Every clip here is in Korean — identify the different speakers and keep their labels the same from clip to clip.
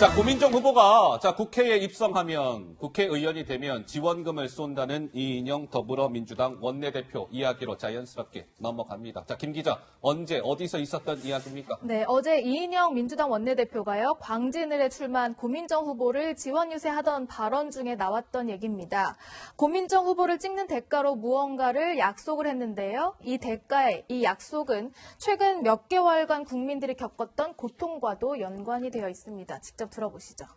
Speaker 1: 자, 고민정 후보가 국회에 입성하면 국회의원이 되면 지원금을 쏜다는 이인영 더불어민주당 원내대표 이야기로 자연스럽게 넘어갑니다. 자, 김 기자, 언제 어디서 있었던 이야기입니까?
Speaker 2: 네, 어제 이인영 민주당 원내대표가요, 광진을에 출마한 고민정 후보를 지원 유세하던 발언 중에 나왔던 얘기입니다. 고민정 후보를 찍는 대가로 무언가를 약속을 했는데요. 이 대가의 이 약속은 최근 몇 개월간 국민들이 겪었던 고통과도 연관이 되어 있습니다. 직접 들어보시죠.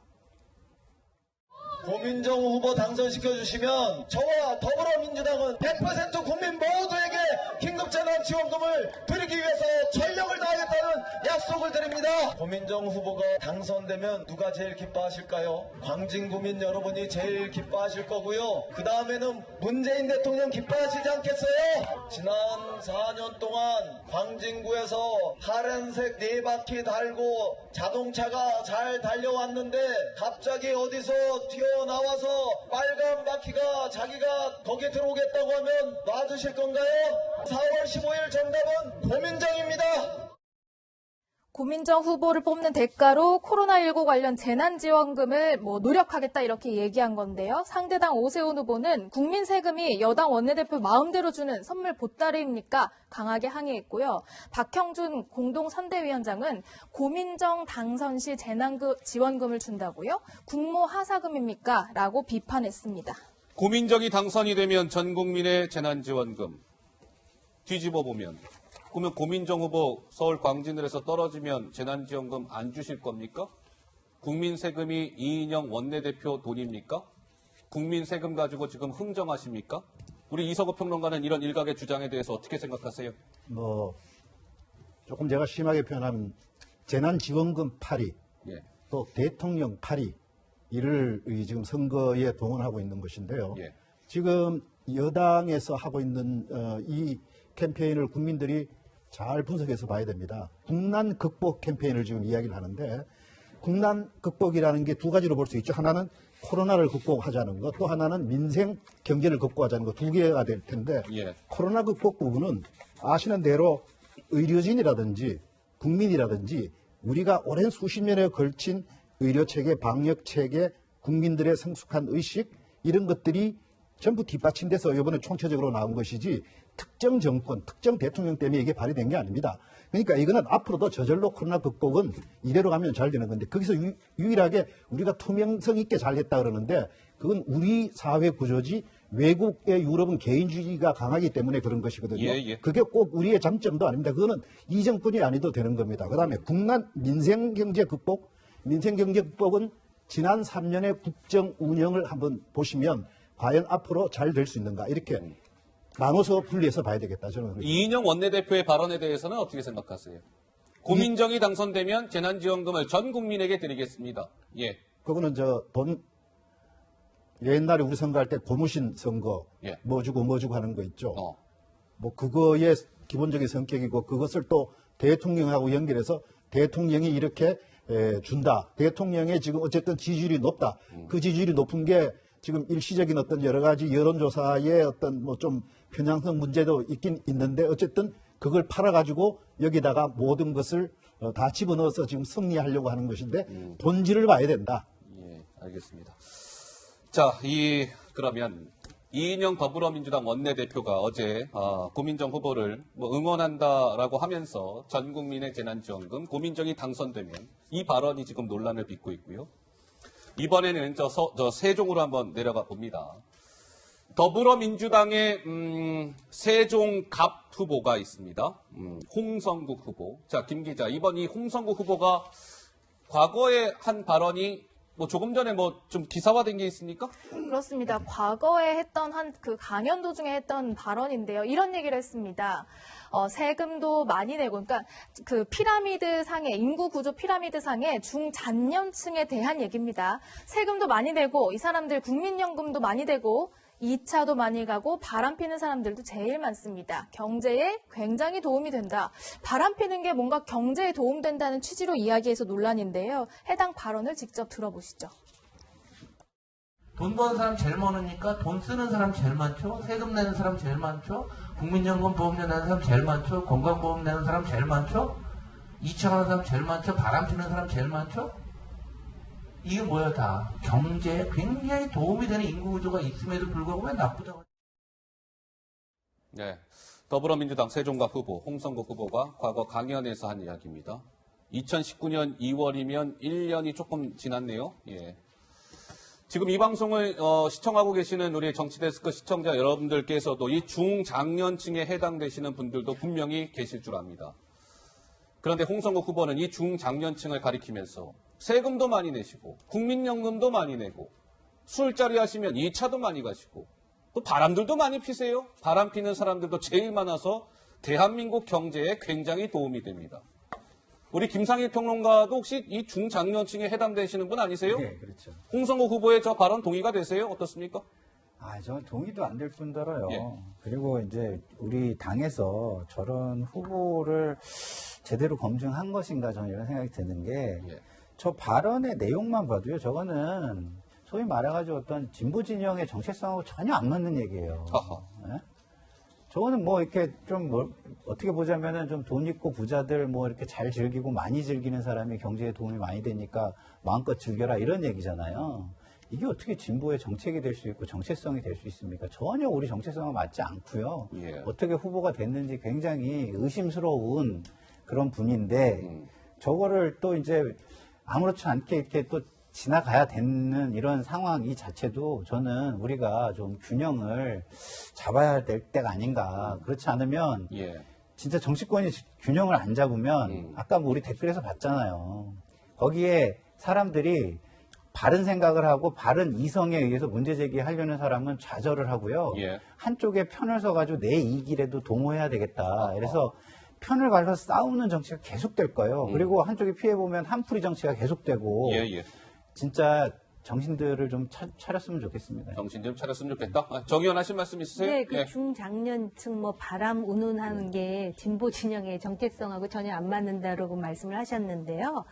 Speaker 3: 고민정 후보 당선시켜주시면 저와 더불어민주당은 100% 국민 모두에게 긴급재난지원금을 드리기 위해서 전력을 다하겠다는 약속을 드립니다. 고민정 후보가 당선되면 누가 제일 기뻐하실까요? 광진구민 여러분이 제일 기뻐하실 거고요. 그 다음에는 문재인 대통령 기뻐하시지 않겠어요? 지난 4년 동안 광진구에서 파란색 4바퀴 달고 자동차가 잘 달려왔는데 갑자기 어디서 튀어나와서 빨간 바퀴가 자기가 거기에 들어오겠다고 하면 놔주실 건가요? 4월 15일 정답은 고민정입니다.
Speaker 2: 고민정 후보를 뽑는 대가로 코로나19 관련 재난지원금을 노력하겠다 이렇게 얘기한 건데요. 상대당 오세훈 후보는 국민 세금이 여당 원내대표 마음대로 주는 선물 보따리입니까? 강하게 항의했고요. 박형준 공동선대위원장은 고민정 당선 시 재난지원금을 준다고요? 국모 하사금입니까? 라고 비판했습니다.
Speaker 1: 고민정이 당선이 되면 전 국민의 재난지원금 뒤집어 보면 그러면 고민정 후보 서울 광진을에서 떨어지면 재난지원금 안 주실 겁니까? 국민 세금이 이인영 원내대표 돈입니까? 국민 세금 가지고 지금 흥정하십니까? 우리 이석우 평론가는 이런 일각의 주장에 대해서 어떻게 생각하세요?
Speaker 4: 조금 제가 심하게 표현하면 재난지원금 파리,
Speaker 1: 예.
Speaker 4: 또 대통령 파리, 이를 지금 선거에 동원하고 있는 것인데요.
Speaker 1: 예.
Speaker 4: 지금 여당에서 하고 있는 이 캠페인을 국민들이 잘 분석해서 봐야 됩니다. 국난 극복 캠페인을 지금 이야기를 하는데, 국난 극복이라는 게 두 가지로 볼 수 있죠. 하나는 코로나를 극복하자는 것, 또 하나는 민생 경제를 극복하자는 것, 두 개가 될 텐데,
Speaker 1: 예.
Speaker 4: 코로나 극복 부분은 아시는 대로 의료진이라든지 국민이라든지 우리가 오랜 수십 년에 걸친 의료체계, 방역체계, 국민들의 성숙한 의식, 이런 것들이 전부 뒷받침돼서 이번에 총체적으로 나온 것이지, 특정 정권, 특정 대통령 때문에 이게 발휘된 게 아닙니다. 그러니까 이거는 앞으로도 저절로 코로나 극복은 이대로 가면 잘 되는 건데, 거기서 유일하게 우리가 투명성 있게 잘 했다 그러는데, 그건 우리 사회 구조지 외국의 유럽은 개인주의가 강하기 때문에 그런 것이거든요.
Speaker 1: 예.
Speaker 4: 그게 꼭 우리의 장점도 아닙니다. 그거는 이 정권이 아니도 되는 겁니다. 그다음에 국난 민생경제 극복, 민생경제 극복은 지난 3년의 국정 운영을 한번 보시면 과연 앞으로 잘 될 수 있는가, 이렇게 나눠서 분리해서 봐야 되겠다, 저는.
Speaker 1: 이인영 원내대표의 발언에 대해서는 어떻게 생각하세요? 고민정이 당선되면 재난지원금을 전 국민에게 드리겠습니다. 예.
Speaker 4: 그거는 옛날에 우리 선거할 때 고무신 선거,
Speaker 1: 예.
Speaker 4: 뭐 주고 하는 거 있죠. 뭐 그거의 기본적인 성격이고, 그것을 또 대통령하고 연결해서 대통령이 이렇게 준다. 대통령의 지금 어쨌든 지지율이 높다. 그 지지율이 높은 게 지금 일시적인 어떤 여러 가지 여론조사의 어떤 좀 편향성 문제도 있긴 있는데, 어쨌든 그걸 팔아가지고 여기다가 모든 것을 다 집어넣어서 지금 승리하려고 하는 것인데, 본질을 봐야 된다.
Speaker 1: 예, 알겠습니다. 자, 그러면 이인영 더불어민주당 원내대표가 어제 고민정 후보를 응원한다라고 하면서 전 국민의 재난지원금, 고민정이 당선되면 이 발언이 지금 논란을 빚고 있고요. 이번에는 저 세종으로 한번 내려가 봅니다. 더불어민주당의 세종갑 후보가 있습니다. 홍성국 후보. 자, 김 기자, 이번 이 홍성국 후보가 과거에 한 발언이 조금 전에 좀 기사화된 게 있습니까?
Speaker 2: 그렇습니다. 과거에 했던 그 강연 도중에 했던 발언인데요. 이런 얘기를 했습니다. 세금도 많이 내고, 그러니까 그 피라미드 상의, 인구 구조 피라미드 상의 중장년층에 대한 얘기입니다. 세금도 많이 내고, 이 사람들 국민연금도 많이 되고, 2차도 많이 가고, 바람 피는 사람들도 제일 많습니다. 경제에 굉장히 도움이 된다. 바람 피는 게 뭔가 경제에 도움된다는 취지로 이야기해서 논란인데요. 해당 발언을 직접 들어보시죠.
Speaker 5: 돈 버는 사람 제일 많으니까 돈 쓰는 사람 제일 많죠. 세금 내는 사람 제일 많죠. 국민연금 보험료 내는 사람 제일 많죠. 건강보험 내는 사람 제일 많죠. 2차 가는 사람 제일 많죠. 바람 피는 사람 제일 많죠. 이게 뭐야 다 경제에 굉장히 도움이 되는 인구 구조가 있음에도 불구하고 왜 나쁘다고.
Speaker 1: 네. 더불어민주당 세종갑 후보, 홍성국 후보가 과거 강연에서 한 이야기입니다. 2019년 2월이면 1년이 조금 지났네요. 예. 지금 이 방송을 시청하고 계시는 우리 정치데스크 시청자 여러분들께서도 이 중장년층에 해당되시는 분들도 분명히 계실 줄 압니다. 그런데 홍성국 후보는 이 중장년층을 가리키면서 세금도 많이 내시고 국민연금도 많이 내고 술자리 하시면 2차도 많이 가시고 또 바람들도 많이 피세요. 바람 피는 사람들도 제일 많아서 대한민국 경제에 굉장히 도움이 됩니다. 우리 김상일 평론가도 혹시 이 중장년층에 해당되시는 분 아니세요?
Speaker 6: 네, 그렇죠.
Speaker 1: 홍성국 후보의 저 발언 동의가 되세요? 어떻습니까?
Speaker 6: 저는 동의도 안 될 뿐더러요.
Speaker 1: 예.
Speaker 6: 그리고 이제 우리 당에서 저런 후보를 제대로 검증한 것인가 저는 이런 생각이 드는 게,
Speaker 1: 예.
Speaker 6: 저 발언의 내용만 봐도요, 저거는 소위 말해가지고 어떤 진보 진영의 정체성하고 전혀 안 맞는 얘기예요.
Speaker 1: 아하.
Speaker 6: 예? 저거는 뭐 이렇게 좀 어떻게 보자면은 좀 돈 있고 부자들 뭐 이렇게 잘 즐기고 많이 즐기는 사람이 경제에 도움이 많이 되니까 마음껏 즐겨라 이런 얘기잖아요. 이게 어떻게 진보의 정책이 될 수 있고 정체성이 될 수 있습니까? 전혀 우리 정체성과 맞지 않고요.
Speaker 1: 예.
Speaker 6: 어떻게 후보가 됐는지 굉장히 의심스러운 그런 분인데 저거를 또 이제 아무렇지 않게 이렇게 또 지나가야 되는 이런 상황 이 자체도 저는 우리가 좀 균형을 잡아야 될 때가 아닌가. 그렇지 않으면
Speaker 1: 예.
Speaker 6: 진짜 정치권이 균형을 안 잡으면 아까 뭐 우리 댓글에서 봤잖아요. 거기에 사람들이 바른 생각을 하고 바른 이성에 의해서 문제 제기하려는 사람은 좌절을 하고요.
Speaker 1: 예.
Speaker 6: 한쪽에 편을 서가지고 내 이익이라도 도모해야 되겠다. 그래서 편을 갈라서 싸우는 정치가 계속될 거예요. 그리고 한쪽이 피해보면 한풀이 정치가 계속되고
Speaker 1: 예, 예.
Speaker 6: 진짜 정신들을 좀 차렸으면 좋겠습니다.
Speaker 1: 정신 좀 차렸으면 좋겠다. 정의원 하신 말씀 있으세요?
Speaker 7: 네, 그
Speaker 1: 예.
Speaker 7: 중장년층 뭐 바람 운운하는 게 진보 진영의 정체성하고 전혀 안 맞는다라고 말씀을 하셨는데요.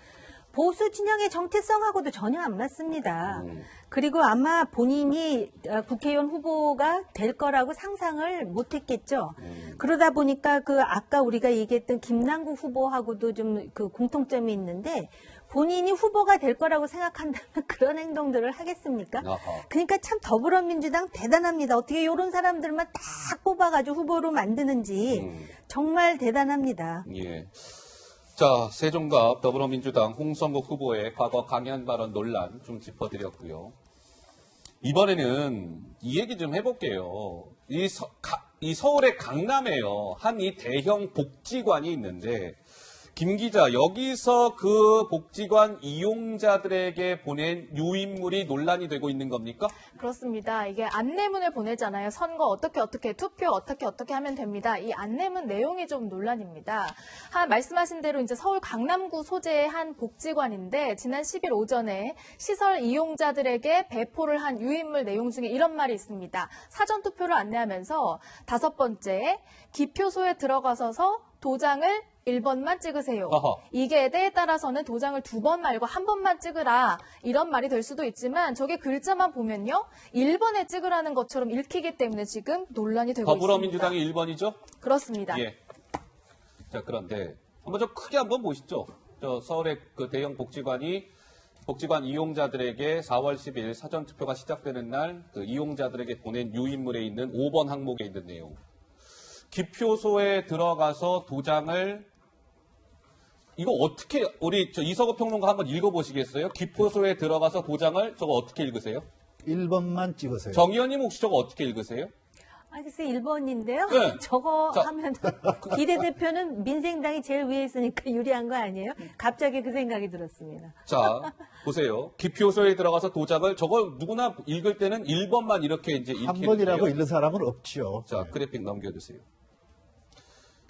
Speaker 7: 보수 진영의 정체성하고도 전혀 안 맞습니다. 그리고 아마 본인이 국회의원 후보가 될 거라고 상상을 못했겠죠. 그러다 보니까 그 아까 우리가 얘기했던 김남국 후보하고도 좀 그 공통점이 있는데 본인이 후보가 될 거라고 생각한다면 그런 행동들을 하겠습니까?
Speaker 1: 아하.
Speaker 7: 그러니까 참 더불어민주당 대단합니다. 어떻게 이런 사람들만 딱 뽑아가지고 후보로 만드는지 정말 대단합니다.
Speaker 1: 예. 자, 세종갑 더불어민주당 홍성국 후보의 과거 강연 발언 논란 좀 짚어드렸고요. 이번에는 이 얘기 좀 해볼게요. 이 서울의 강남에요. 한 이 대형 복지관이 있는데, 김 기자, 여기서 그 복지관 이용자들에게 보낸 유인물이 논란이 되고 있는 겁니까?
Speaker 2: 그렇습니다. 이게 안내문을 보내잖아요. 선거 어떻게 투표 어떻게 하면 됩니다. 이 안내문 내용이 좀 논란입니다. 말씀하신 대로 이제 서울 강남구 소재의 한 복지관인데 지난 10일 오전에 시설 이용자들에게 배포를 한 유인물 내용 중에 이런 말이 있습니다. 사전 투표를 안내하면서 5번째 기표소에 들어가서서 도장을 1번만 찍으세요.
Speaker 1: 어허.
Speaker 2: 이게 때에 따라서는 도장을 2번 말고 1번만 찍으라 이런 말이 될 수도 있지만 저게 글자만 보면요. 1번에 찍으라는 것처럼 읽히기 때문에 지금 논란이 되고 있습니다.
Speaker 1: 더불어민주당이 1번이죠?
Speaker 2: 그렇습니다.
Speaker 1: 예. 자, 그런데 한번 좀 크게 한번 보시죠. 저 서울의 그 대형 복지관 이용자들에게 4월 10일 사전투표가 시작되는 날 그 이용자들에게 보낸 유인물에 있는 5번 항목에 있는 내용. 기표소에 들어가서 도장을 이거 어떻게 우리 이서구 평론가 한번 읽어보시겠어요? 기표소에 들어가서 도장을 저거 어떻게 읽으세요?
Speaker 4: 1번만 찍으세요.
Speaker 1: 정 의원님 혹시 저거 어떻게 읽으세요?
Speaker 7: 글쎄 1번인데요.
Speaker 1: 네.
Speaker 7: 저거
Speaker 1: 자.
Speaker 7: 하면 비례대표는 민생당이 제일 위에 있으니까 유리한 거 아니에요? 갑자기 그 생각이 들었습니다.
Speaker 1: 자, 보세요. 기표소에 들어가서 도장을 저걸 누구나 읽을 때는 1번만 이렇게 이제
Speaker 4: 한
Speaker 1: 읽히는
Speaker 4: 번이라고
Speaker 1: 거예요.
Speaker 4: 읽는 사람은 없죠.
Speaker 1: 자, 그래픽 넘겨주세요.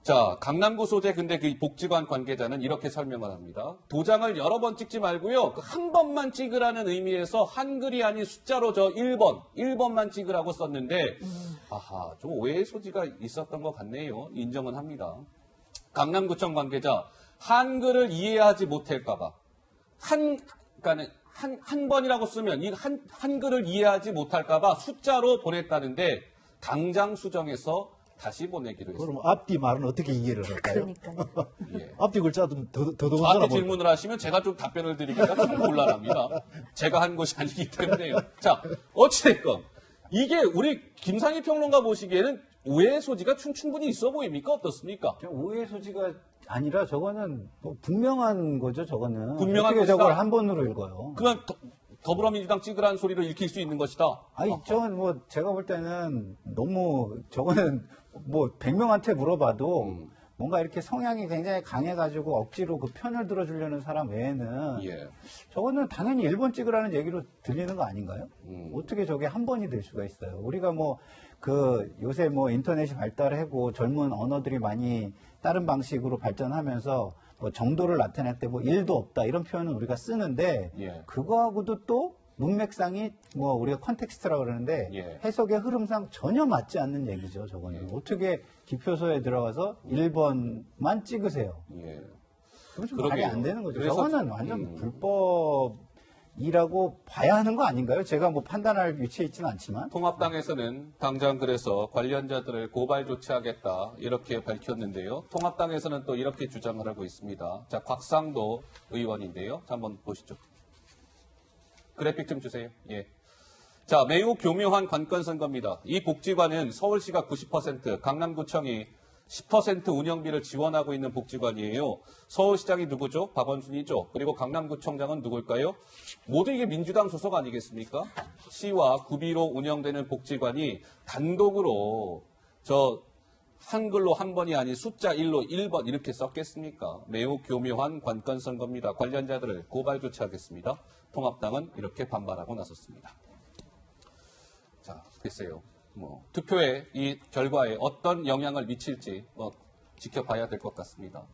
Speaker 1: 자, 강남구 소재 근데 그 복지관 관계자는 이렇게 설명을 합니다. 도장을 여러 번 찍지 말고요. 한 번만 찍으라는 의미에서 한글이 아닌 숫자로 저 1번만 찍으라고 썼는데 아하, 좀 오해의 소지가 있었던 것 같네요. 인정은 합니다. 강남구청 관계자 한글을 이해하지 못할까봐 그러니까는 한 번이라고 쓰면 이 한글을 이해하지 못할까봐 숫자로 보냈다는데 당장 수정해서 다시 보내기로 했습니다.
Speaker 4: 그럼 앞뒤 말은 어떻게 이해를 할까요?
Speaker 7: 그러니까요.
Speaker 1: 예.
Speaker 4: 앞뒤 글자 더더더더더더더
Speaker 1: 저한테 질문을 하시면 제가 좀 답변을 드리기가 좀 곤란합니다. 제가 한 것이 아니기 때문에요. 자, 어찌됐건 이게 우리 김상희 평론가 보시기에는 오해의 소지가 충분히 있어 보입니까? 어떻습니까?
Speaker 6: 오해 소지가 아니라 저거는 뭐 분명한 거죠. 저거는
Speaker 1: 분명한
Speaker 6: 어떻게
Speaker 1: 것이다.
Speaker 6: 저걸 한 번으로 읽어요?
Speaker 1: 그건 더불어민주당 찍으라는 소리로 읽힐 수 있는 것이다.
Speaker 6: 아니, 저는 뭐, 제가 볼 때는 너무, 저거는 뭐, 100명한테 물어봐도 뭔가 이렇게 성향이 굉장히 강해가지고 억지로 그 편을 들어주려는 사람 외에는
Speaker 1: 예.
Speaker 6: 저거는 당연히 1번 찍으라는 얘기로 들리는 거 아닌가요? 어떻게 저게 한 번이 될 수가 있어요? 우리가 뭐, 요새 뭐 인터넷이 발달하고 젊은 언어들이 많이 다른 방식으로 발전하면서 뭐 정도를 나타낼 때 뭐 일도 없다 이런 표현은 우리가 쓰는데
Speaker 1: 예.
Speaker 6: 그거하고도 또 문맥상이 뭐 우리가 컨텍스트라고 그러는데
Speaker 1: 예.
Speaker 6: 해석의 흐름상 전혀 맞지 않는 얘기죠. 저거는 어떻게 기표소에 들어가서 1번만 찍으세요.
Speaker 1: 예.
Speaker 6: 그건 좀
Speaker 1: 그러게요.
Speaker 6: 말이 안 되는 거죠.
Speaker 1: 그래서
Speaker 6: 저거는 완전 불법이라고 봐야 하는 거 아닌가요? 제가 뭐 판단할 위치에 있지는 않지만.
Speaker 1: 통합당에서는 당장 그래서 관련자들을 고발 조치하겠다 이렇게 밝혔는데요. 통합당에서는 또 이렇게 주장을 하고 있습니다. 자, 곽상도 의원인데요. 자, 한번 보시죠. 그래픽 좀 주세요. 예. 자, 매우 교묘한 관건 선거입니다. 이 복지관은 서울시가 90%, 강남구청이 10% 운영비를 지원하고 있는 복지관이에요. 서울시장이 누구죠? 박원순이죠. 그리고 강남구청장은 누굴까요? 모두 이게 민주당 소속 아니겠습니까? 시와 구비로 운영되는 복지관이 단독으로 한글로 한 번이 아닌 숫자 1로 1번 이렇게 썼겠습니까? 매우 교묘한 관건 선거입니다. 관련자들을 고발 조치하겠습니다. 통합당은 이렇게 반발하고 나섰습니다. 자, 글쎄요. 투표의 이 결과에 어떤 영향을 미칠지 지켜봐야 될 것 같습니다.